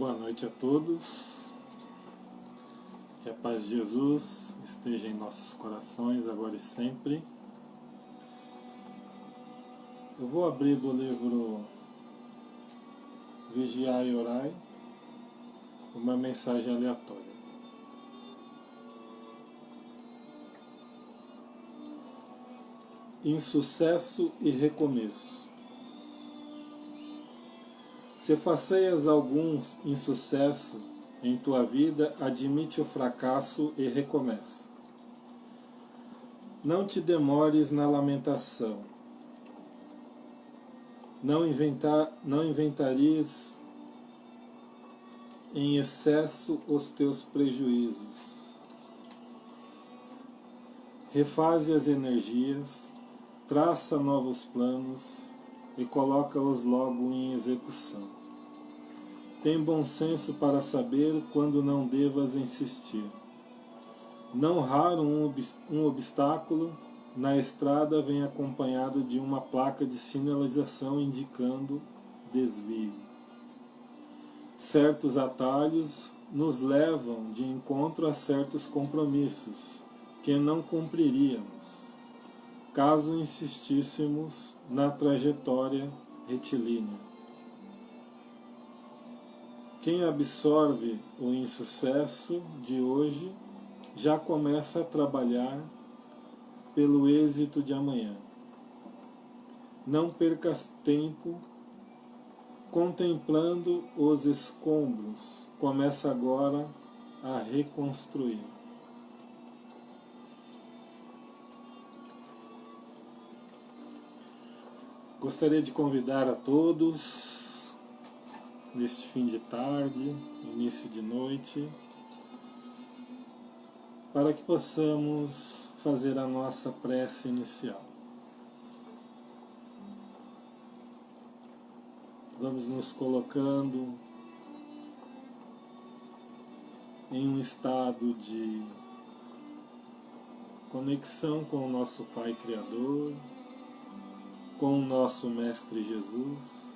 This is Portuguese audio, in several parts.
Boa noite a todos, que a paz de Jesus esteja em nossos corações agora e sempre. Eu vou abrir do livro Vigiai e Orai uma mensagem aleatória. Insucesso e recomeço. Se faceias algum insucesso em tua vida, admite o fracasso e recomeça. Não te demores na lamentação. Não inventaries em excesso os teus prejuízos. Refaze as energias, traça novos planos e coloca-os logo em execução. Tem bom senso para saber quando não devas insistir. Não raro um obstáculo na estrada vem acompanhado de uma placa de sinalização indicando desvio. Certos atalhos nos levam de encontro a certos compromissos que não cumpriríamos, caso insistíssemos na trajetória retilínea. Quem absorve o insucesso de hoje já começa a trabalhar pelo êxito de amanhã. Não percas tempo contemplando os escombros. Começa agora a reconstruir. Gostaria de convidar a todos neste fim de tarde, início de noite, para que possamos fazer a nossa prece inicial. Vamos nos colocando em um estado de conexão com o nosso Pai Criador, com o nosso Mestre Jesus,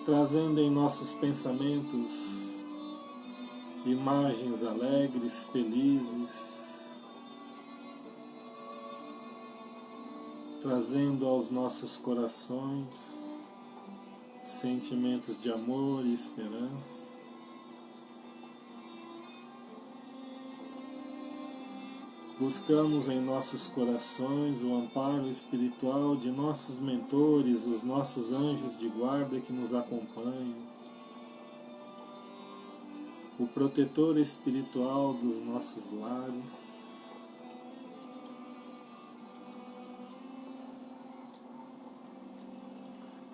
trazendo em nossos pensamentos imagens alegres, felizes, trazendo aos nossos corações sentimentos de amor e esperança. Buscamos em nossos corações o amparo espiritual de nossos mentores, os nossos anjos de guarda que nos acompanham, o protetor espiritual dos nossos lares.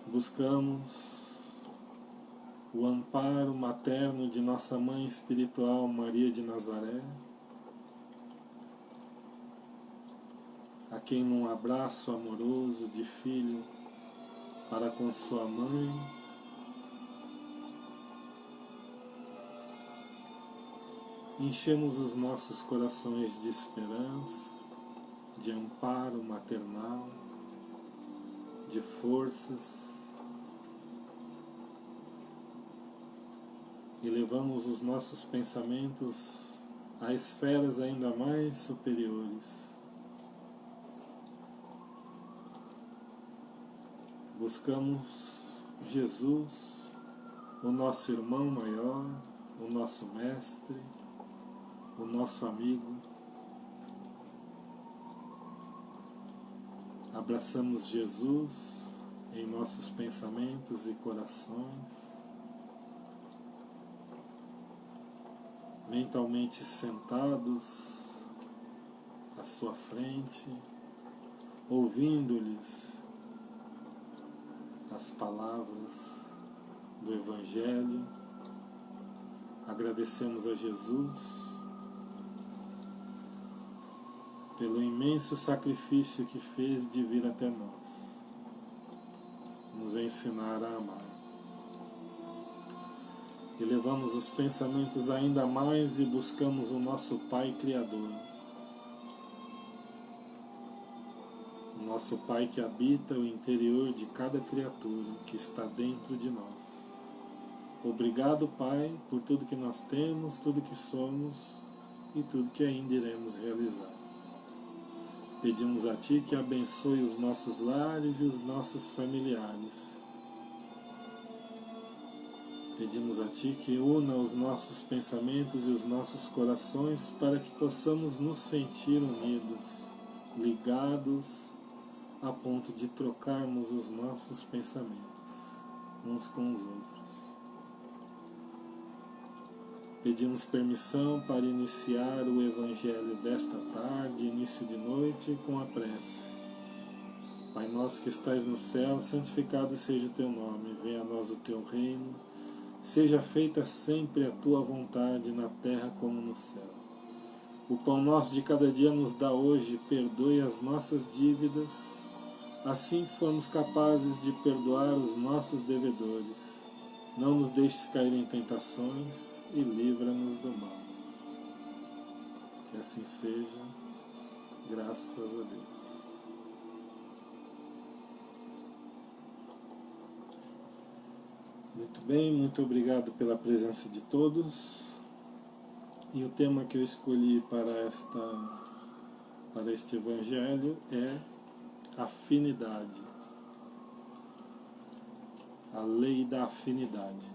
Buscamos o amparo materno de nossa Mãe Espiritual Maria de Nazaré, a quem num abraço amoroso de filho para com sua mãe, enchemos os nossos corações de esperança, de amparo maternal, de forças, e levamos os nossos pensamentos a esferas ainda mais superiores. Buscamos Jesus, o nosso irmão maior, o nosso mestre, o nosso amigo. Abraçamos Jesus em nossos pensamentos e corações, mentalmente sentados à sua frente, ouvindo-lhes as palavras do Evangelho. Agradecemos a Jesus pelo imenso sacrifício que fez de vir até nós, nos ensinar a amar. E levamos os pensamentos ainda mais e buscamos o nosso Pai Criador, o nosso Pai que habita o interior de cada criatura que está dentro de nós. Obrigado, Pai, por tudo que nós temos, tudo que somos e tudo que ainda iremos realizar. Pedimos a Ti que abençoe os nossos lares e os nossos familiares. Pedimos a Ti que una os nossos pensamentos e os nossos corações para que possamos nos sentir unidos, ligados, a ponto de trocarmos os nossos pensamentos uns com os outros. Pedimos permissão para iniciar o Evangelho desta tarde, início de noite, com a prece. Pai nosso que estais no céu, santificado seja o Teu nome, venha a nós o Teu reino, seja feita sempre a Tua vontade na terra como no céu. O pão nosso de cada dia nos dá hoje, perdoe as nossas dívidas, assim que formos capazes de perdoar os nossos devedores. Não nos deixes cair em tentações e livra-nos do mal. Que assim seja, graças a Deus. Muito bem, muito obrigado pela presença de todos. E o tema que eu escolhi para este Evangelho é afinidade. A lei da afinidade.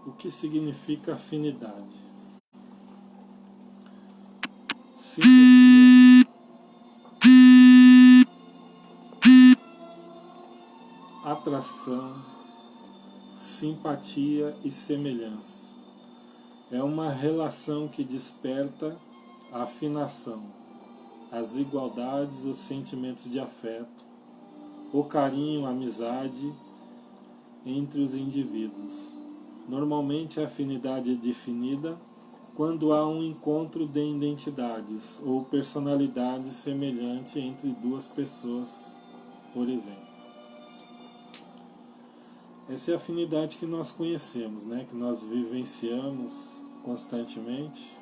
O que significa afinidade? Atração, simpatia e semelhança. É uma relação que desperta a afinação, as igualdades, os sentimentos de afeto, o carinho, a amizade entre os indivíduos. Normalmente a afinidade é definida quando há um encontro de identidades ou personalidades semelhantes entre duas pessoas, por exemplo. Essa é a afinidade que nós conhecemos, né? Que nós vivenciamos constantemente.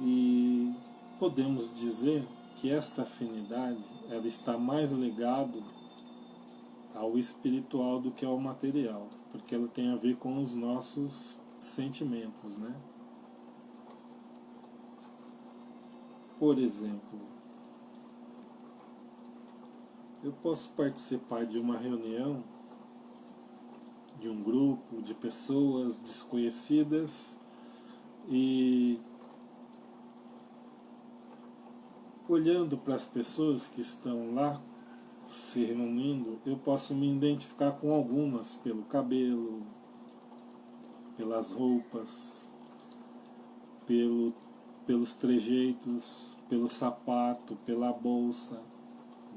E podemos dizer que esta afinidade ela está mais ligada ao espiritual do que ao material, porque ela tem a ver com os nossos sentimentos, né? Por exemplo, eu posso participar de uma reunião, de um grupo de pessoas desconhecidas e olhando para as pessoas que estão lá se reunindo, eu posso me identificar com algumas pelo cabelo, pelas roupas, pelos trejeitos, pelo sapato, pela bolsa,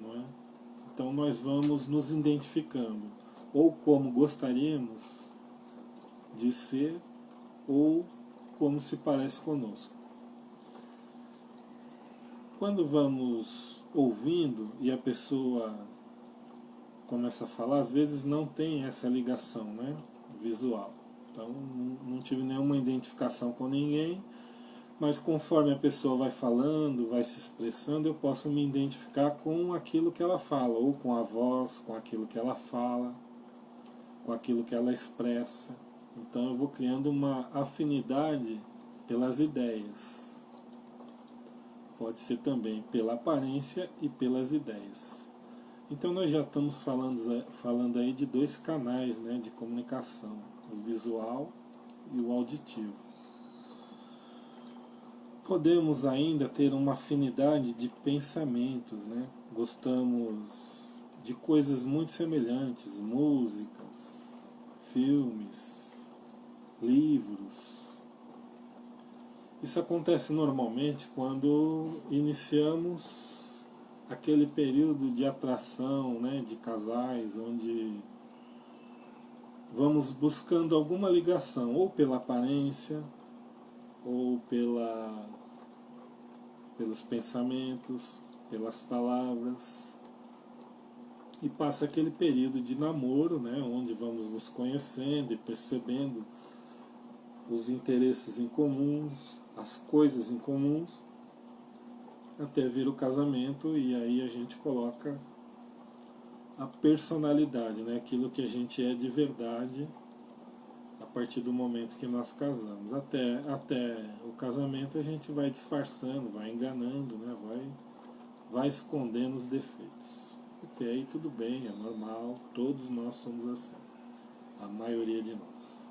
não é? Então nós vamos nos identificando, ou como gostaríamos de ser, ou como se parece conosco. Quando vamos ouvindo e a pessoa começa a falar, às vezes não tem essa ligação, né, visual. Então não tive nenhuma identificação com ninguém, mas conforme a pessoa vai falando, vai se expressando, eu posso me identificar com aquilo que ela fala, ou com a voz, com aquilo que ela fala, com aquilo que ela expressa. Então eu vou criando uma afinidade pelas ideias. Pode ser também pela aparência e pelas ideias. Então nós já estamos falando aí de dois canais, né, de comunicação, o visual e o auditivo. Podemos ainda ter uma afinidade de pensamentos, né? Gostamos de coisas muito semelhantes, músicas, filmes, livros. Isso acontece normalmente quando iniciamos aquele período de atração, né, de casais, onde vamos buscando alguma ligação, ou pela aparência, ou pelos pensamentos, pelas palavras, e passa aquele período de namoro, né, onde vamos nos conhecendo e percebendo os interesses em comuns, as coisas em comuns, até vir o casamento, e aí a gente coloca a personalidade, né? Aquilo que a gente é de verdade a partir do momento que nós casamos. Até o casamento a gente vai disfarçando, vai enganando, né? vai escondendo os defeitos. Até aí tudo bem, é normal, todos nós somos assim, a maioria de nós.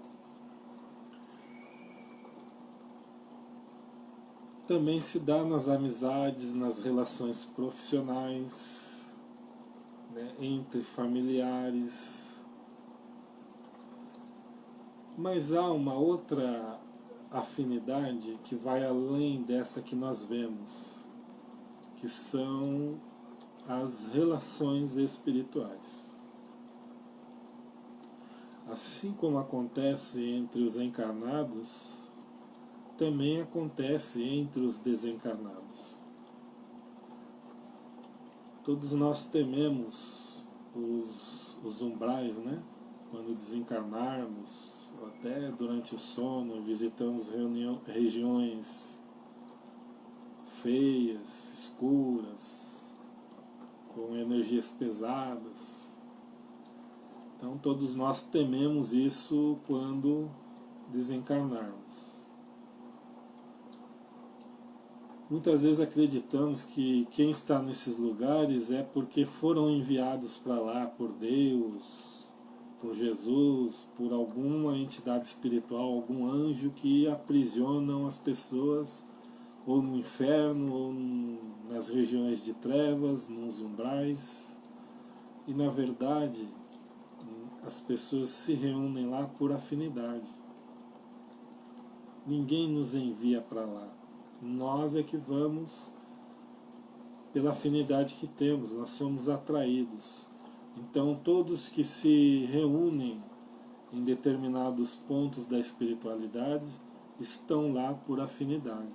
Também se dá nas amizades, nas relações profissionais, né, entre familiares. Mas há uma outra afinidade que vai além dessa que nós vemos, que são as relações espirituais. Assim como acontece entre os encarnados, também acontece entre os desencarnados. Todos nós tememos os umbrais, né? Quando desencarnarmos, ou até durante o sono, visitamos regiões feias, escuras, com energias pesadas. Então todos nós tememos isso quando desencarnarmos. Muitas vezes acreditamos que quem está nesses lugares é porque foram enviados para lá por Deus, por Jesus, por alguma entidade espiritual, algum anjo que aprisionam as pessoas ou no inferno, ou nas regiões de trevas, nos umbrais. E na verdade, as pessoas se reúnem lá por afinidade. Ninguém nos envia para lá. Nós é que vamos pela afinidade que temos, nós somos atraídos. Então todos que se reúnem em determinados pontos da espiritualidade estão lá por afinidade.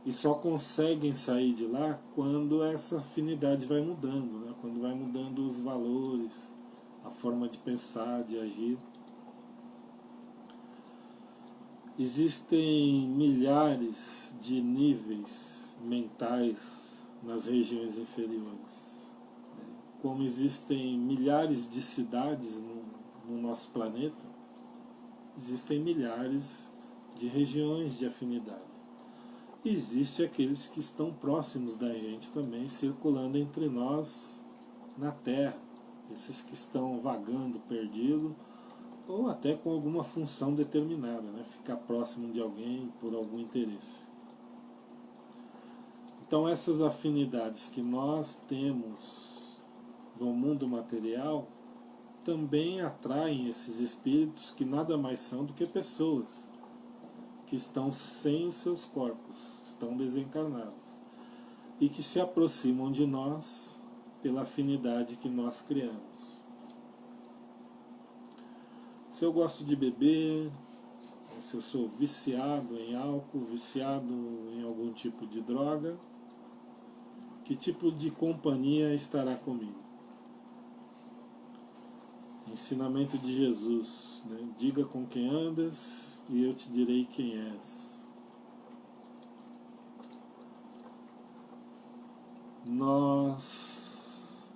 E só conseguem sair de lá quando essa afinidade vai mudando, né? Quando vai mudando os valores, a forma de pensar, de agir. Existem milhares de níveis mentais nas regiões inferiores. Como existem milhares de cidades no nosso planeta, existem milhares de regiões de afinidade. E existem aqueles que estão próximos da gente também, circulando entre nós na Terra. Esses que estão vagando, perdidos, ou até com alguma função determinada, né? Ficar próximo de alguém por algum interesse. Então essas afinidades que nós temos no mundo material também atraem esses espíritos que nada mais são do que pessoas que estão sem os seus corpos, estão desencarnados, e que se aproximam de nós pela afinidade que nós criamos. Se eu gosto de beber, se eu sou viciado em álcool, viciado em algum tipo de droga, que tipo de companhia estará comigo? Ensinamento de Jesus, né? Diga com quem andas e eu te direi quem és. Nós,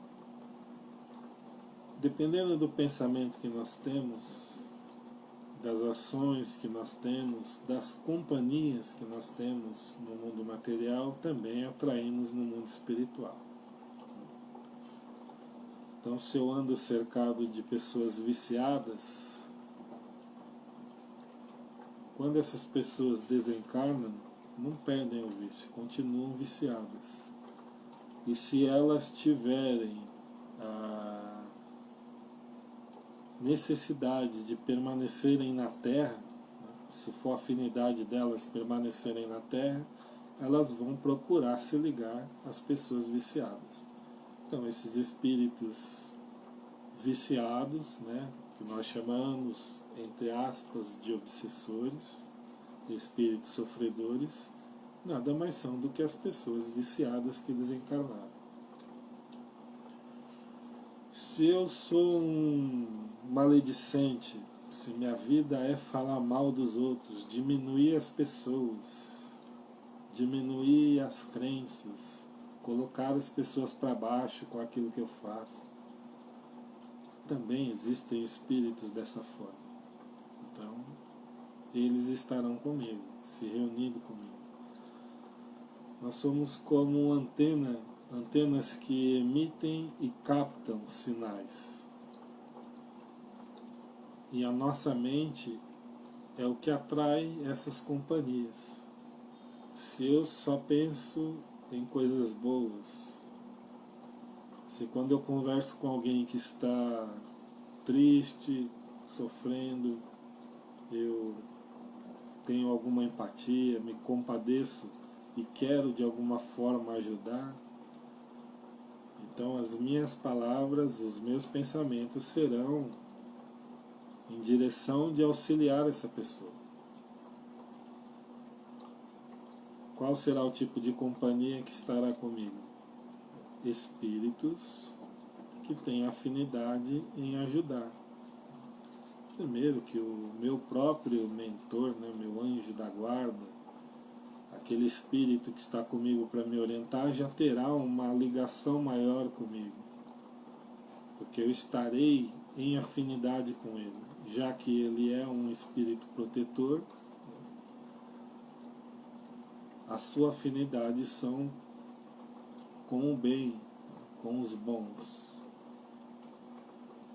dependendo do pensamento que nós temos, das ações que nós temos, das companhias que nós temos no mundo material, também atraímos no mundo espiritual. Então, se eu ando cercado de pessoas viciadas, quando essas pessoas desencarnam, não perdem o vício, continuam viciadas. E se elas tiverem a necessidade de permanecerem na Terra, né, se for a afinidade delas permanecerem na Terra, elas vão procurar se ligar às pessoas viciadas. Então esses espíritos viciados, né, que nós chamamos, entre aspas, de obsessores, espíritos sofredores, nada mais são do que as pessoas viciadas que desencarnaram. Se eu sou um maledicente, se minha vida é falar mal dos outros, diminuir as pessoas, diminuir as crenças, colocar as pessoas para baixo com aquilo que eu faço. Também existem espíritos dessa forma. Então, eles estarão comigo, se reunindo comigo. Nós somos como antenas que emitem e captam sinais. E a nossa mente é o que atrai essas companhias. Se eu só penso em coisas boas, se quando eu converso com alguém que está triste, sofrendo, eu tenho alguma empatia, me compadeço e quero de alguma forma ajudar, então as minhas palavras, os meus pensamentos serão em direção de auxiliar essa pessoa. Qual será o tipo de companhia que estará comigo? Espíritos que têm afinidade em ajudar. Primeiro que o meu próprio mentor, né, meu anjo da guarda, aquele espírito que está comigo para me orientar, já terá uma ligação maior comigo, porque eu estarei em afinidade com ele, já que ele é um espírito protetor. A sua afinidade são com o bem, com os bons.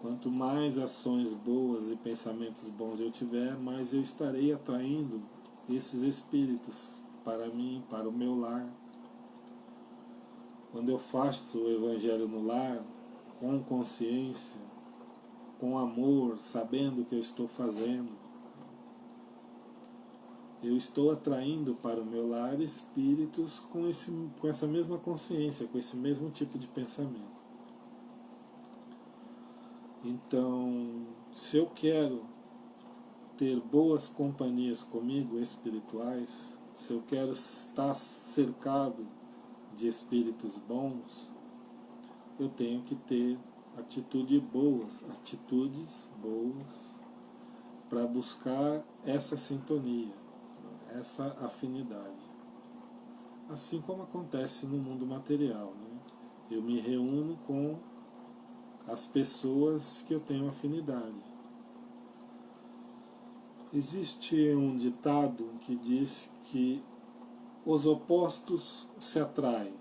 Quanto mais ações boas e pensamentos bons eu tiver, mais eu estarei atraindo esses espíritos para mim, para o meu lar. Quando eu faço o Evangelho no lar, com consciência, com amor, sabendo o que eu estou fazendo, eu estou atraindo para o meu lar espíritos com essa mesma consciência, com esse mesmo tipo de pensamento. Então, se eu quero ter boas companhias comigo, espirituais, se eu quero estar cercado de espíritos bons, eu tenho que ter atitudes boas para buscar essa sintonia, essa afinidade. Assim como acontece no mundo material, né? Eu me reúno com as pessoas que eu tenho afinidade. Existe um ditado que diz que os opostos se atraem.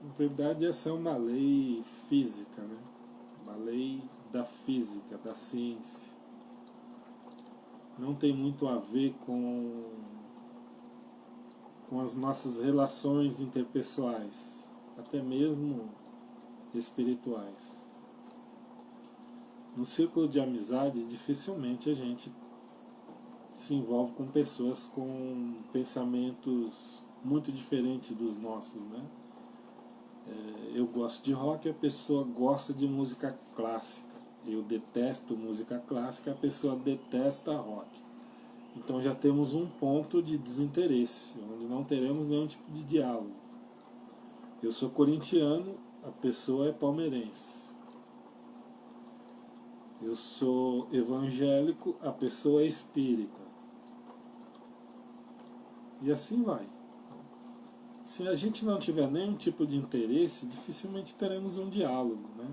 Na verdade, essa é uma lei física, né? Uma lei da física, da ciência. Não tem muito a ver com as nossas relações interpessoais, até mesmo espirituais. No círculo de amizade, dificilmente a gente se envolve com pessoas com pensamentos muito diferentes dos nossos, né? Eu gosto de rock, a pessoa gosta de música clássica. Eu detesto música clássica, a pessoa detesta rock. Então já temos um ponto de desinteresse, onde não teremos nenhum tipo de diálogo. Eu sou corintiano, a pessoa é palmeirense. Eu sou evangélico, a pessoa é espírita. E assim vai. Se a gente não tiver nenhum tipo de interesse, dificilmente teremos um diálogo, né?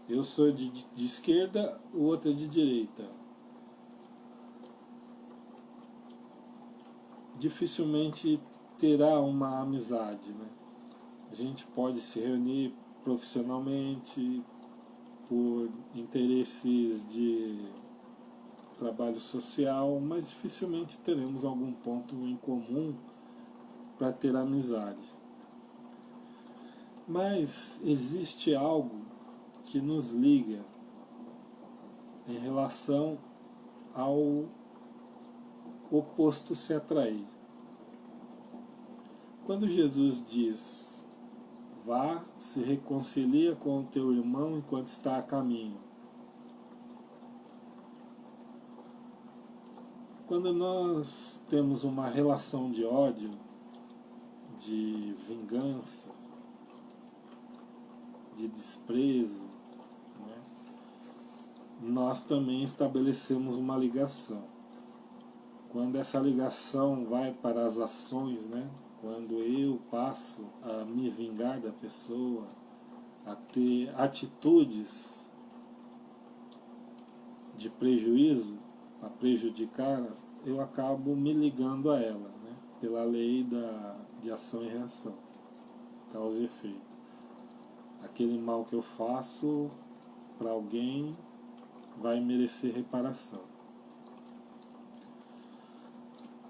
Eu sou de esquerda, o outro é de direita. Dificilmente terá uma amizade, né? A gente pode se reunir profissionalmente, por interesses de trabalho social, mas dificilmente teremos algum ponto em comum para ter amizade. Mas existe algo que nos liga em relação ao oposto se atrair. Quando Jesus diz: vá, se reconcilia com o teu irmão enquanto está a caminho. Quando nós temos uma relação de ódio, de vingança, de desprezo, né, nós também estabelecemos uma ligação. quando essa ligação vai para as ações, né? Quando eu passo a me vingar da pessoa, a ter atitudes de prejuízo, a prejudicar, eu acabo me ligando a ela, né? Pela lei de ação e reação, causa e efeito. Aquele mal que eu faço para alguém vai merecer reparação.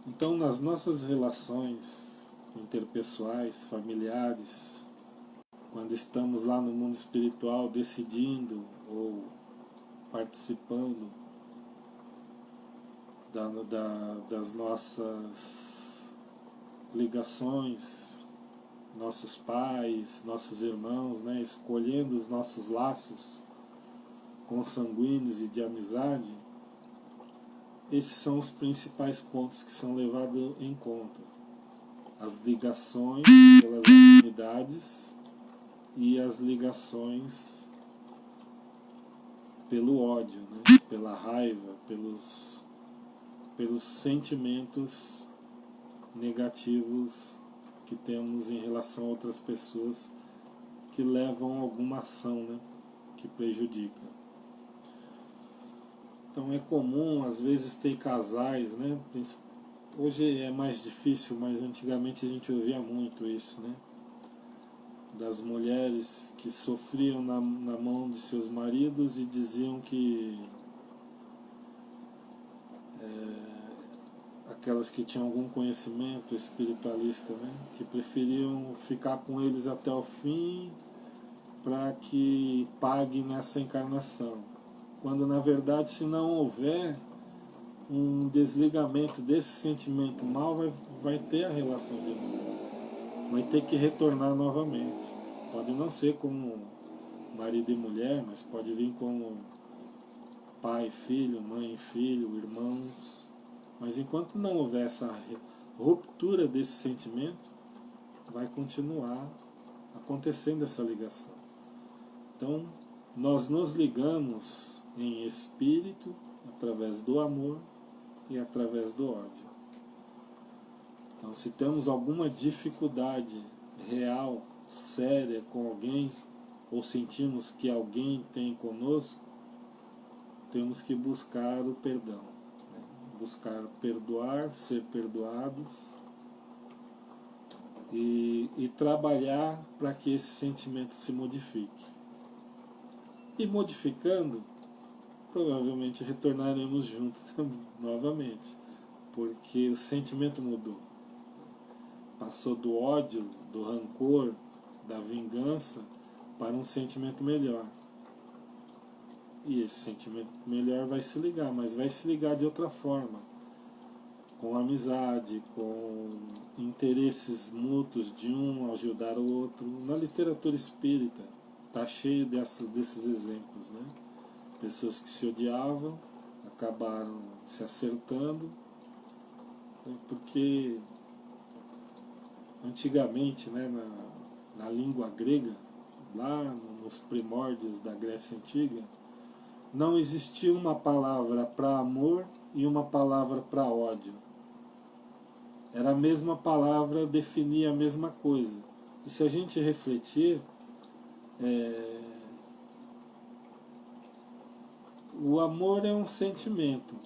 Então, nas nossas relações interpessoais, familiares, quando estamos lá no mundo espiritual decidindo ou participando das nossas ligações, nossos pais, nossos irmãos, né, escolhendo os nossos laços consanguíneos e de amizade, esses são os principais pontos que são levados em conta. As ligações pelas afinidades e as ligações pelo ódio, né? Pela raiva, pelos sentimentos negativos que temos em relação a outras pessoas que levam a alguma ação, né? Que prejudica. Então é comum às vezes ter casais, né? Hoje é mais difícil, mas antigamente a gente ouvia muito isso, né? Das mulheres que sofriam na mão de seus maridos e diziam que aquelas que tinham algum conhecimento espiritualista, né? Que preferiam ficar com eles até o fim para que pague nessa encarnação. Quando na verdade, se não houver um desligamento desse sentimento mal, vai ter a relação de novo, vai ter que retornar novamente. Pode não ser como marido e mulher, mas pode vir como pai e filho, mãe e filho, irmãos. Mas enquanto não houver essa ruptura desse sentimento, vai continuar acontecendo essa ligação. Então, nós nos ligamos em espírito através do amor e através do ódio. Então, se temos alguma dificuldade real, séria com alguém, ou sentimos que alguém tem conosco, temos que buscar o perdão, né? Buscar perdoar, ser perdoados e trabalhar para que esse sentimento se modifique. E modificando, provavelmente retornaremos juntos novamente, porque o sentimento mudou. Passou do ódio, do rancor, da vingança para um sentimento melhor. E esse sentimento melhor vai se ligar, mas vai se ligar de outra forma, com amizade, com interesses mútuos de um ajudar o outro. Na literatura espírita está cheio desses exemplos, né? Pessoas que se odiavam acabaram se acertando, né? Porque antigamente, né, na língua grega, lá nos primórdios da Grécia Antiga, não existia uma palavra para amor e uma palavra para ódio. Era a mesma palavra, definia a mesma coisa. E se a gente refletir, o amor é um sentimento,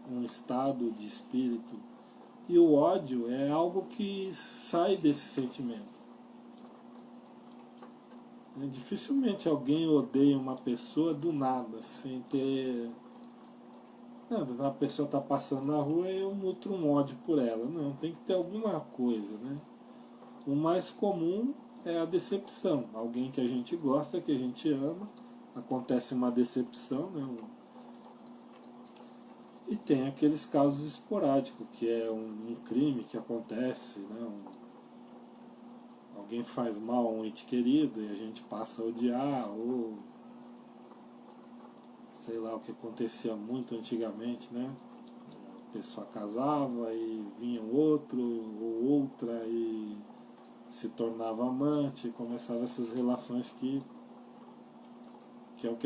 um estado de espírito, e o ódio é algo que sai desse sentimento. Dificilmente alguém odeia uma pessoa do nada, sem ter... Não, a pessoa está passando na rua e eu nutro um ódio por ela. Não, tem que ter alguma coisa, né? O mais comum é a decepção. Alguém que a gente gosta, que a gente ama, acontece uma decepção, né? E tem aqueles casos esporádicos, que é um crime que acontece, né? Alguém faz mal a um ente querido e a gente passa a odiar, ou sei lá o que acontecia muito antigamente, né? A pessoa casava e vinha outro ou outra e se tornava amante, e começava essas relações que é o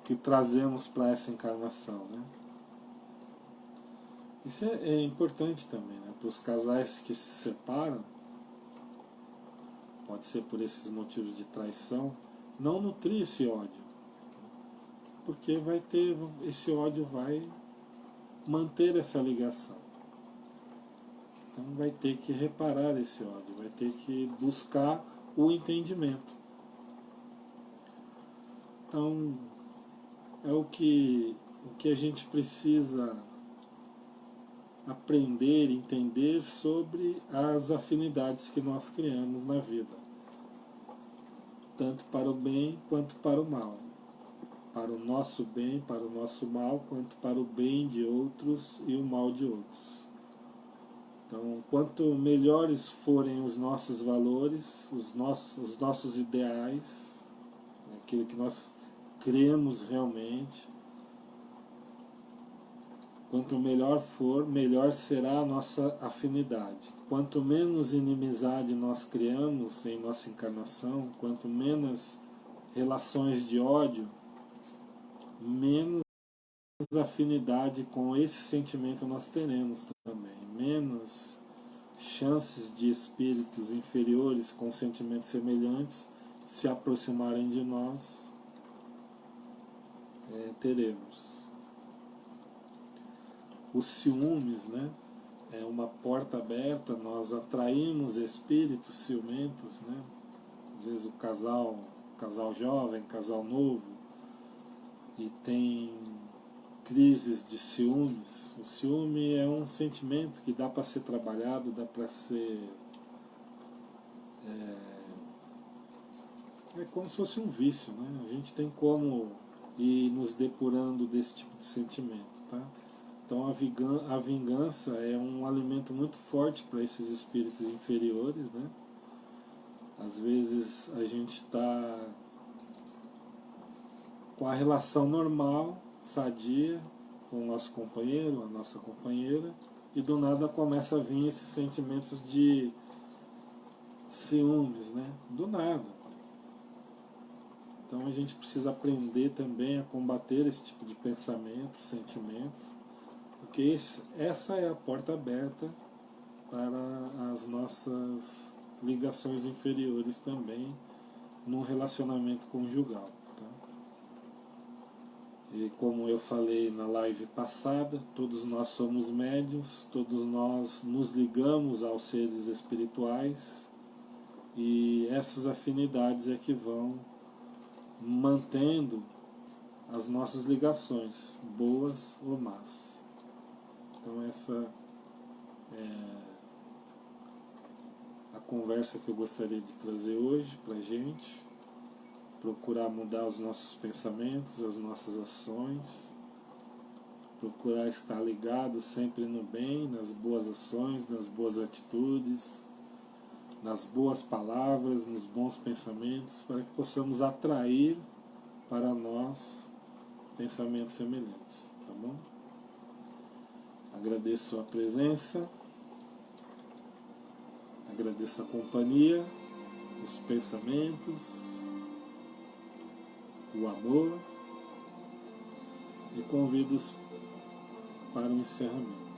que trazemos para essa encarnação, né? Isso é importante também, né? Para os casais que se separam, pode ser por esses motivos de traição, não nutrir esse ódio, porque esse ódio vai manter essa ligação. Então vai ter que reparar esse ódio, vai ter que buscar o entendimento. Então é o que a gente precisa aprender, entender sobre as afinidades que nós criamos na vida, tanto para o bem quanto para o mal, para o nosso bem, para o nosso mal, quanto para o bem de outros e o mal de outros. Então, quanto melhores forem os nossos valores, os nossos ideais, aquilo que nós cremos realmente, quanto melhor for, melhor será a nossa afinidade. Quanto menos inimizade nós criamos em nossa encarnação, quanto menos relações de ódio, menos afinidade com esse sentimento nós teremos também. Menos chances de espíritos inferiores com sentimentos semelhantes se aproximarem de nós teremos. Os ciúmes, né, é uma porta aberta, nós atraímos espíritos ciumentos, né? Às vezes o casal jovem, casal novo, e tem crises de ciúmes. O ciúme é um sentimento que dá para ser trabalhado, dá para ser... É como se fosse um vício, né? A gente tem como ir nos depurando desse tipo de sentimento, tá? Então a vingança é um alimento muito forte para esses espíritos inferiores, né? Às vezes a gente está com a relação normal, sadia, com o nosso companheiro, a nossa companheira, e do nada começa a vir esses sentimentos de ciúmes, né? Do nada. Então a gente precisa aprender também a combater esse tipo de pensamentos, sentimentos, porque essa é a porta aberta para as nossas ligações inferiores também no relacionamento conjugal. Tá? E como eu falei na live passada, todos nós somos médiuns, todos nós nos ligamos aos seres espirituais, e essas afinidades é que vão mantendo as nossas ligações, boas ou más. Então essa é a conversa que eu gostaria de trazer hoje para a gente, procurar mudar os nossos pensamentos, as nossas ações, procurar estar ligado sempre no bem, nas boas ações, nas boas atitudes, nas boas palavras, nos bons pensamentos, para que possamos atrair para nós pensamentos semelhantes, tá bom? Agradeço a presença, agradeço a companhia, os pensamentos, o amor, e convido-os para o encerramento.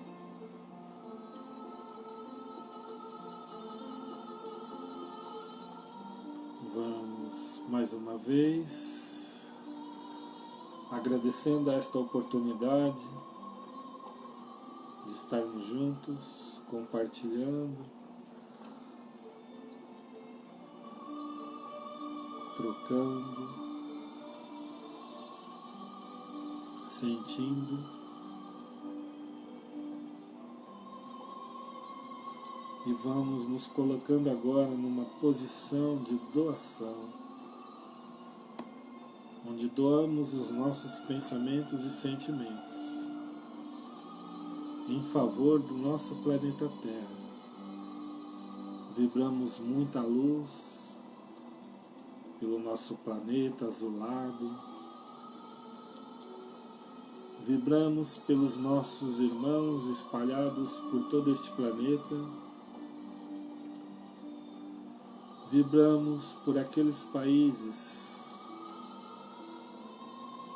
Vamos mais uma vez agradecendo a esta oportunidade de estarmos juntos, compartilhando, trocando, sentindo, e vamos nos colocando agora numa posição de doação, onde doamos os nossos pensamentos e sentimentos em favor do nosso planeta Terra. Vibramos muita luz pelo nosso planeta azulado, vibramos pelos nossos irmãos espalhados por todo este planeta, vibramos por aqueles países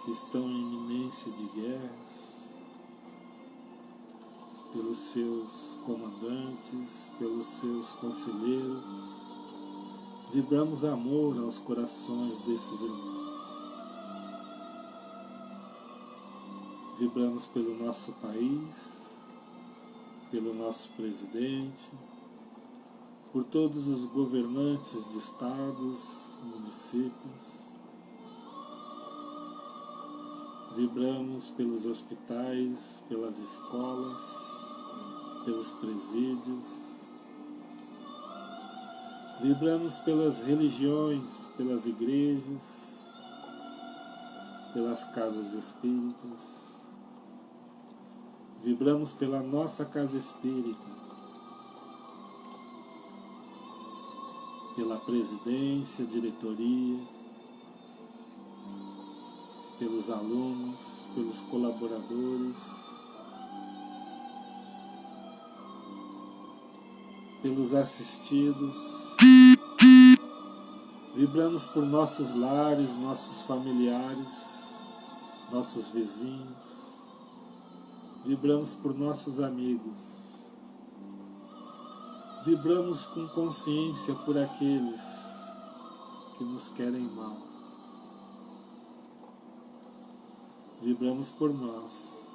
que estão em iminência de guerras, pelos seus comandantes, pelos seus conselheiros. Vibramos amor aos corações desses irmãos. Vibramos pelo nosso país, pelo nosso presidente, por todos os governantes de estados, municípios. Vibramos pelos hospitais, pelas escolas, pelos presídios. Vibramos pelas religiões, pelas igrejas, pelas casas espíritas. Vibramos pela nossa casa espírita, pela presidência, diretoria, pelos alunos, pelos colaboradores, pelos assistidos. Vibramos por nossos lares, nossos familiares, nossos vizinhos. Vibramos por nossos amigos. Vibramos com consciência por aqueles que nos querem mal. Vibramos por nós,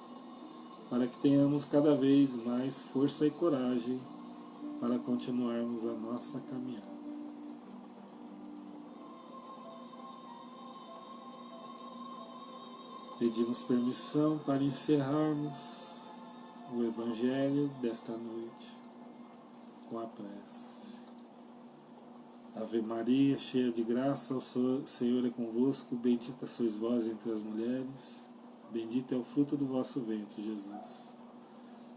para que tenhamos cada vez mais força e coragem para continuarmos a nossa caminhada. Pedimos permissão para encerrarmos o Evangelho desta noite com a prece. Ave Maria, cheia de graça, o Senhor é convosco, bendita sois vós entre as mulheres, bendito é o fruto do vosso ventre, Jesus.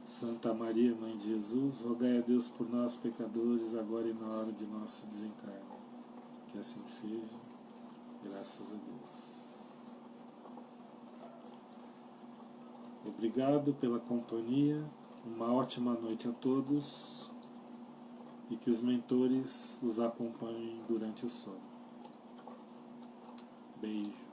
Santa Maria, Mãe de Jesus, rogai a Deus por nós, pecadores, agora e na hora de nosso desencarne. Que assim seja, graças a Deus. Obrigado pela companhia, uma ótima noite a todos e que os mentores os acompanhem durante o sono. Beijo.